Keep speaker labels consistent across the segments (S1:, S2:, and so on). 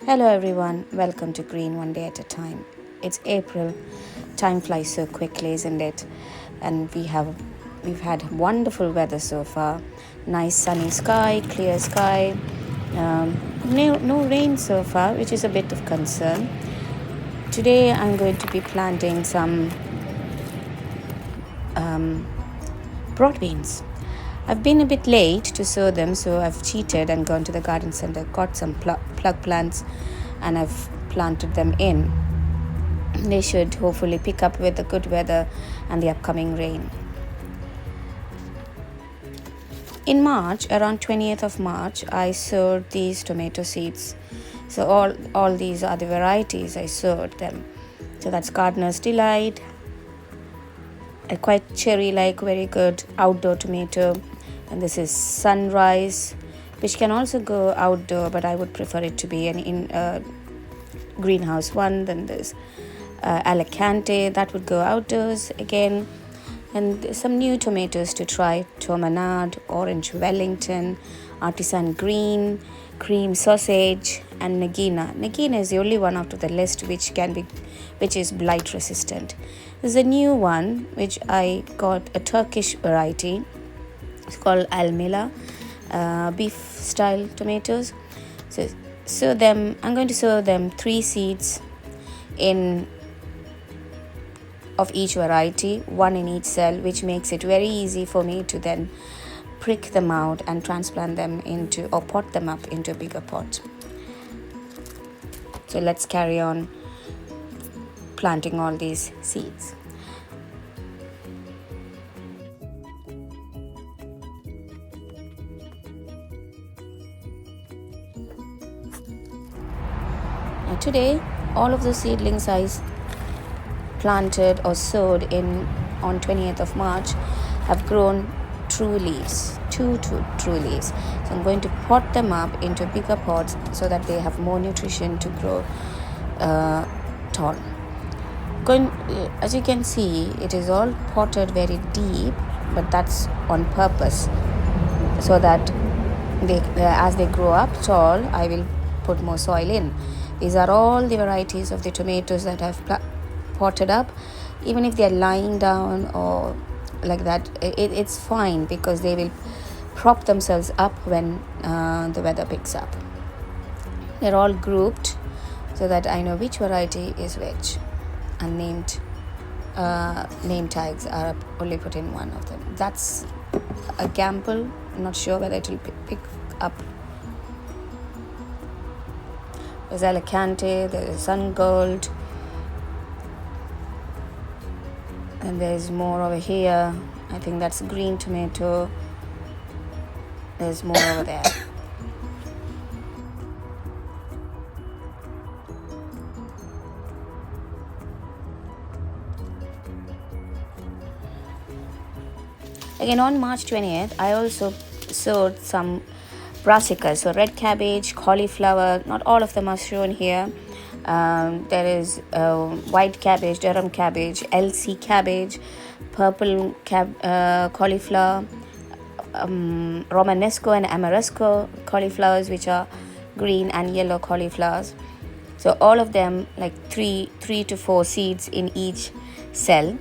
S1: Hello everyone, welcome to Green One Day at a Time. It's April. Time flies so quickly, isn't it? And we've had wonderful weather so far. Nice sunny sky, clear sky. No rain so far, which is a bit of concern. Today I'm going to be planting some broad beans. I've been a bit late to sow them, so I've cheated and gone to the garden center, got some plug plants, and I've planted them in. They should hopefully pick up with the good weather and the upcoming rain. In March, around 20th of March, I sowed these tomato seeds. So all these are the varieties I sowed them. So that's Gardener's Delight, a quite cherry-like, very good outdoor tomato. And this is Sunrise, which can also go outdoor, but I would prefer it to be in greenhouse one. Then there's Alicante, that would go outdoors again. And some new tomatoes to try: Tomanad, Orange Wellington, Artisan Green, Cream Sausage, and Nagina. Nagina is the only one out of the list which is blight resistant. There's a new one which I got, a Turkish variety. It's called Almila, beef style tomatoes. So I'm going to sow them 3 seeds of each variety, 1 in each cell, which makes it very easy for me to then prick them out and transplant them into, or pot them up into a bigger pot. So let's carry on planting all these seeds. Now today, all of the seedlings I planted or sowed on 20th of March have grown true leaves, two true leaves. So I'm going to pot them up into bigger pots so that they have more nutrition to grow tall. As you can see, it is all potted very deep, but that's on purpose, so that as they grow up tall, I will put more soil in. These are all the varieties of the tomatoes that I've potted up. Even if they're lying down or like that, it's fine, because they will prop themselves up when the weather picks up. They're all grouped so that I know which variety is which, and name tags are only put in one of them. That's a gamble. I'm not sure whether it will pick up. There's Alicante, there's Sun Gold, and there's more over here. I think that's green tomato. There's more over there. Again, on March 20th, I also sowed some brassicas. So red cabbage, cauliflower, not all of them are shown here. There is white cabbage, Durham cabbage, LC cabbage, purple cauliflower, Romanesco and Amoresco cauliflowers, which are green and yellow cauliflowers. So all of them, like 3 to 4 seeds in each cell,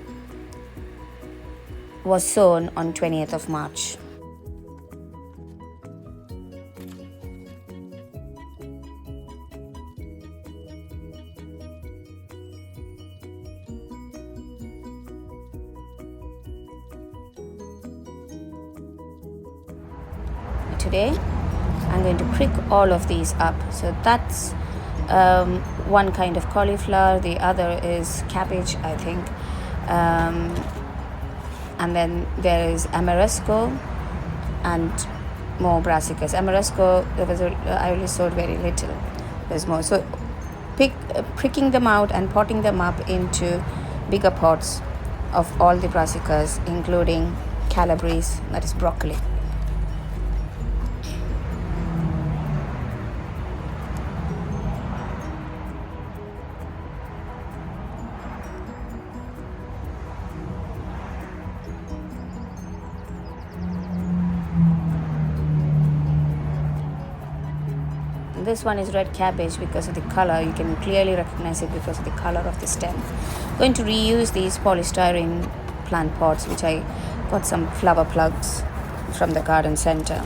S1: was sown on 20th of March. Today I'm going to prick all of these up. So that's one kind of cauliflower, the other is cabbage, I think, and then there is Amoresco and more brassicas. Amoresco, I only sowed very little. There's more. So pricking them out and potting them up into bigger pots of all the brassicas, including calabrese, that is broccoli. This one is red cabbage because of the color. You can clearly recognize it because of the color of the stem. I'm going to reuse these polystyrene plant pots, which I got some flower plugs from the garden center.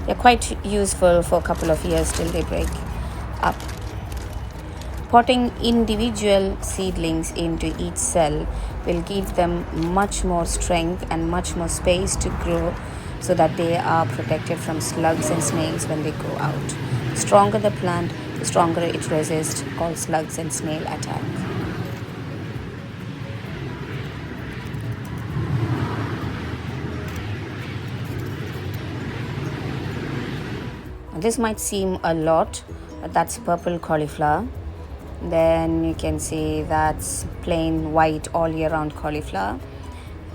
S1: They're quite useful for a couple of years till they break up. Potting individual seedlings into each cell will give them much more strength and much more space to grow, so that they are protected from slugs and snails when they grow out. The stronger the plant, the stronger it resists all slugs and snail attack. This might seem a lot, but that's purple cauliflower. Then you can see that's plain white all year round cauliflower.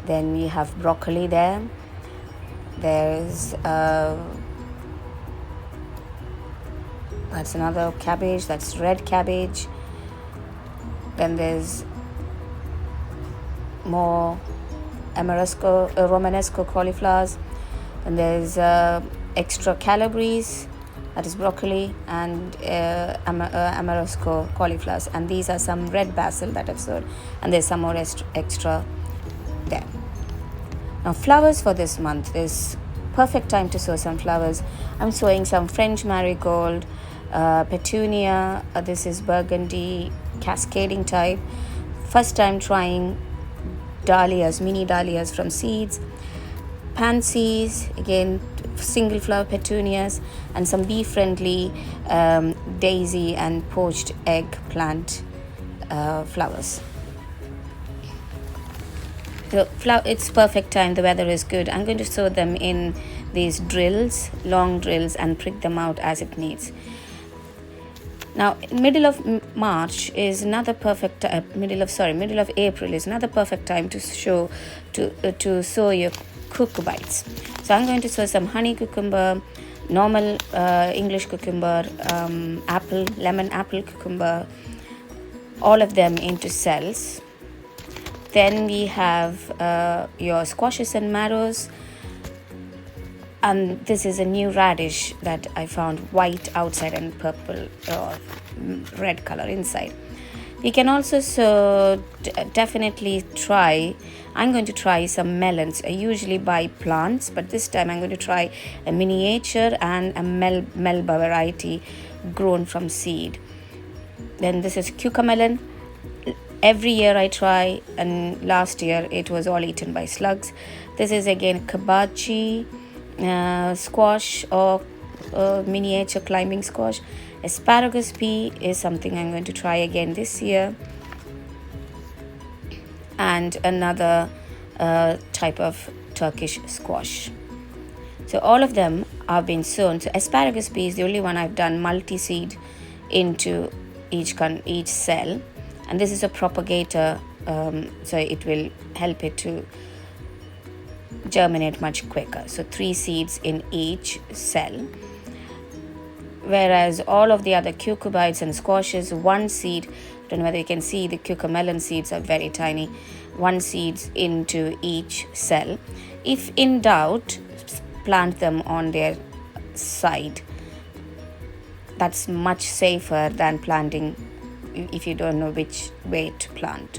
S1: Then we have broccoli there. There's that's another cabbage, that's red cabbage. Then there's more Romanesco cauliflowers. And there's extra calabrese, that is broccoli, and Amarosco cauliflowers. And these are some red basil that I've sowed, and there's some more extra there. Now flowers for this month is perfect time to sow some flowers. I'm sowing some French marigold, petunia, this is burgundy cascading type. First time trying dahlias, mini dahlias from seeds. Pansies, again single flower petunias, and some bee friendly daisy and poached eggplant flowers. It's perfect time, the weather is good. I'm going to sow them in these drills, long drills, and prick them out as it needs. Now, middle of March is another perfect middle of April is another perfect time to sow your cucurbits. So I'm going to sow some honey cucumber, normal English cucumber, lemon apple cucumber, all of them into cells. Then we have your squashes and marrows. And this is a new radish that I found, white outside and purple or red color inside. We can also definitely try, I'm going to try some melons. I usually buy plants, but this time I'm going to try a miniature and a Melba variety grown from seed. Then this is cucamelon. Every year I try, and last year it was all eaten by slugs. This is again kabachi squash or miniature climbing squash. Asparagus pea is something I'm going to try again this year. And another type of Turkish squash. So all of them have been sown. So asparagus pea is the only one I've done multi-seed into each cell. And this is a propagator, so it will help it to germinate much quicker. So 3 seeds in each cell. Whereas all of the other cucumbites and squashes, 1 seed. I don't know whether you can see, the cucamelon seeds are very tiny. 1 seed into each cell. If in doubt, plant them on their side. That's much safer than planting if you don't know which way to plant.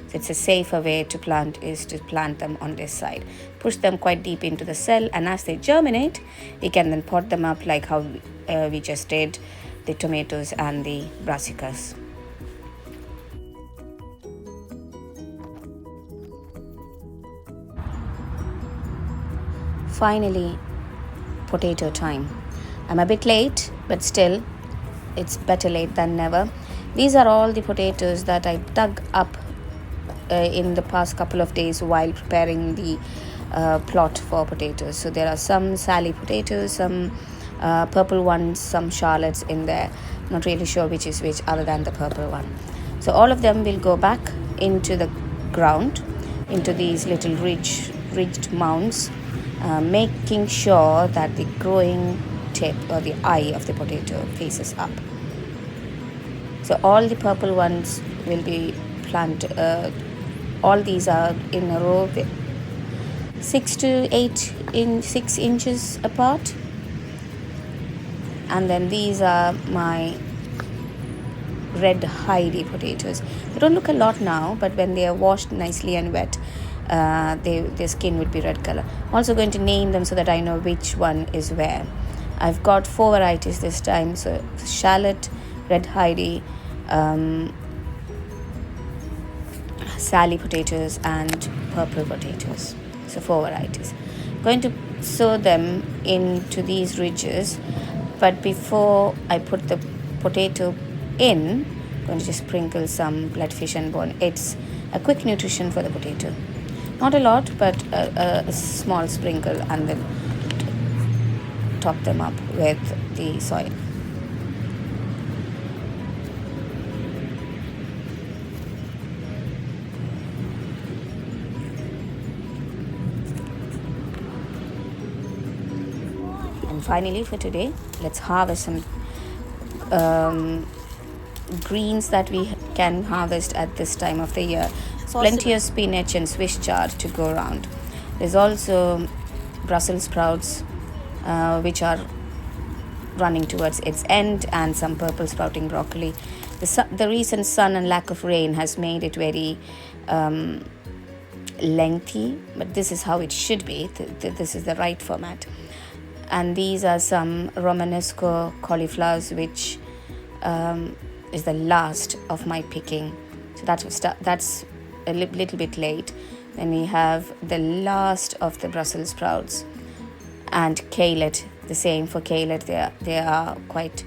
S1: So it's a safer way to plant is to plant them on this side. Push them quite deep into the cell, and as they germinate, we can then pot them up like how we just did the tomatoes and the brassicas. Finally, potato time. I'm a bit late, but still, it's better late than never. These are all the potatoes that I dug up in the past couple of days while preparing the plot for potatoes. So there are some Sally potatoes, some purple ones, some Charlottes in there. Not really sure which is which other than the purple one. So all of them will go back into the ground, into these little ridged mounds, making sure that the growing tip or the eye of the potato faces up. So all the purple ones will be planted. All these are in a row, 6 to 8 6 inches apart. And then these are my red Heidi potatoes. They don't look a lot now, but when they are washed nicely and wet, their skin would be red color. I'm also going to name them so that I know which one is where. I've got 4 varieties this time. So shallot, red Heidi, Sally potatoes, and purple potatoes. So 4 varieties. Going to sow them into these ridges, but before I put the potato in, I'm going to just sprinkle some bloodfish and bone. It's a quick nutrition for the potato. Not a lot, but a small sprinkle, and then top them up with the soil. And finally, for today, let's harvest some greens that we can harvest at this time of the year. Plenty of spinach and Swiss chard to go around. There's also Brussels sprouts, which are running towards its end, and some purple sprouting broccoli. The recent sun and lack of rain has made it very lengthy, but this is how it should be. This is the right format. And these are some Romanesco cauliflowers, which is the last of my picking. So that's a little bit late. Then we have the last of the Brussels sprouts, and kale. The same for kale. They are quite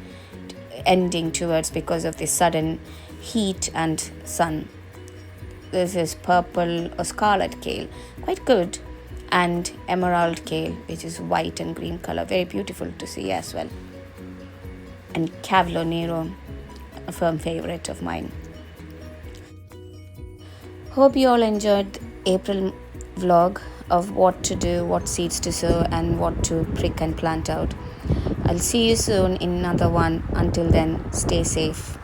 S1: ending towards because of the sudden heat and sun. This is purple or scarlet kale, quite good, and emerald kale, which is white and green color, very beautiful to see as well. And Cavolo Nero, a firm favorite of mine. Hope you all enjoyed the April vlog of what to do, what seeds to sow, and what to prick and plant out. I'll see you soon in another one. Until then, stay safe.